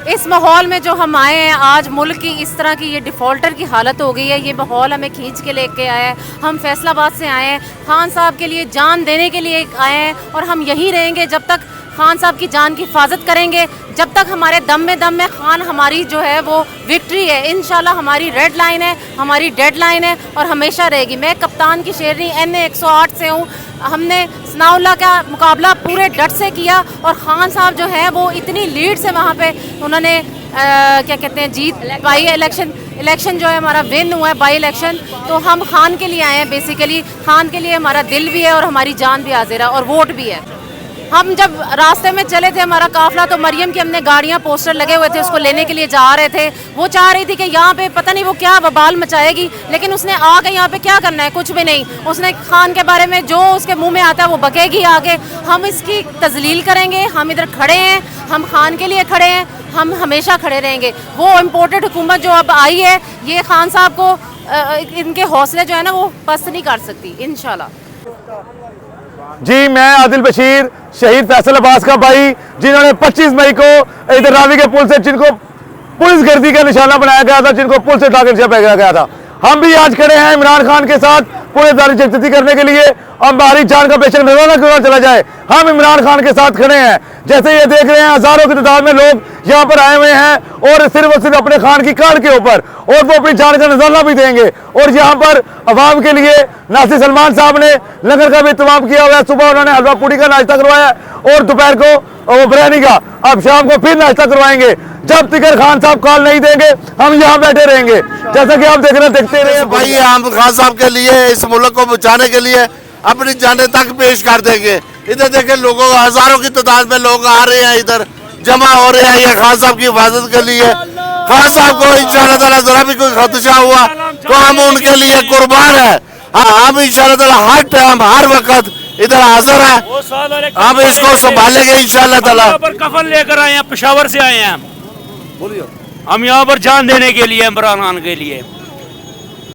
इस माहौल में जो हम आए हैं आज, मुल्क की इस तरह की ये डिफ़ॉल्टर की हालत हो गई है, ये माहौल हमें खींच के लेके आया है। हम फैसलाबाद से आए हैं, खान साहब के लिए जान देने के लिए आए हैं और हम यहीं रहेंगे जब तक खान साहब की जान की हिफाजत करेंगे, जब तक हमारे दम में खान हमारी जो है वो विक्ट्री है। इंशाल्लाह हमारी रेड लाइन है, हमारी डेड लाइन है और हमेशा रहेगी। मैं कप्तान की शेरनी NA 108 से हूँ। हमने सनाउल्लाह का मुकाबला पूरे डट से किया और खान साहब जो है वो इतनी लीड से वहाँ पे उन्होंने क्या कहते हैं जीत पाई। इलेक्शन जो है हमारा विन हुआ है, बाई इलेक्शन। तो हम खान के लिए आए हैं, बेसिकली खान के लिए हमारा दिल भी है और हमारी जान भी हाजिर है और वोट भी है। हम जब रास्ते में चले थे हमारा काफिला, तो मरियम की हमने गाड़ियां, पोस्टर लगे हुए थे, उसको लेने के लिए जा रहे थे। वो चाह रही थी कि यहाँ पे पता नहीं वो क्या बवाल मचाएगी, लेकिन उसने आके यहाँ पे क्या करना है, कुछ भी नहीं। उसने खान के बारे में जो उसके मुंह में आता है वो बकेगी आगे। हम इसकी तजलील करेंगे। हम इधर खड़े हैं, हम खान के लिए खड़े हैं, हम हमेशा खड़े रहेंगे। वो इम्पोर्टेड हुकूमत जो अब आई है, ये खान साहब को इनके हौसले जो है ना वो पस्त नहीं कर सकती इंशाल्लाह। जी, मैं आदिल बशीर, शहीद फैसल अब्बास का भाई, जिन्होंने 25 मई को इधर रावी के पुल से, जिनको पुलिस गर्दी का निशाना बनाया गया था, जिनको पुल से टारगेट किया गया था। हम भी आज खड़े हैं इमरान खान के साथ पूरे दारी जगती करने के लिए। और बाहरी जान का बेशक नजराना क्यों ना चला जाए, हम इमरान खान के साथ खड़े हैं। जैसे ये देख रहे हैं, हजारों की तादाद में लोग यहाँ पर आए हुए हैं और सिर्फ अपने खान की कार के ऊपर, और वो अपनी जान का नजराना भी देंगे। और यहाँ पर अवाम के लिए नासिर सलमान साहब ने लंगर का भी इंतजाम किया हुआ है। सुबह उन्होंने हलवा पूड़ी का नाश्ता करवाया और दोपहर को वो बिरयानी का, अब शाम को फिर नाश्ता करवाएंगे। जब तक खान साहब कॉल नहीं देंगे हम यहाँ बैठे रहेंगे। जैसा कि आप देखते रहे भाई, हम खान साहब के लिए, इस मुल्क को बचाने के लिए अपनी जाने तक पेश कर देंगे। इधर देखे लोगों, हजारों की तादाद में लोग आ रहे हैं, इधर जमा हो रहे हैं ये खान साहब की हिफाजत के लिए। खान साहब को इंशाअल्लाह ताला जरा भी कोई खदशा हुआ तो हम उनके लिए कुर्बान है। हम इंशाअल्लाह ताला हर टाइम हर वक्त इधर हाजिर है। हम इसको संभालेंगे इंशाअल्लाह ताला। कफन लेकर आए हैं, पेशावर से आए हैं हम यहाँ पर जान देने के लिए, इमरान खान के लिए।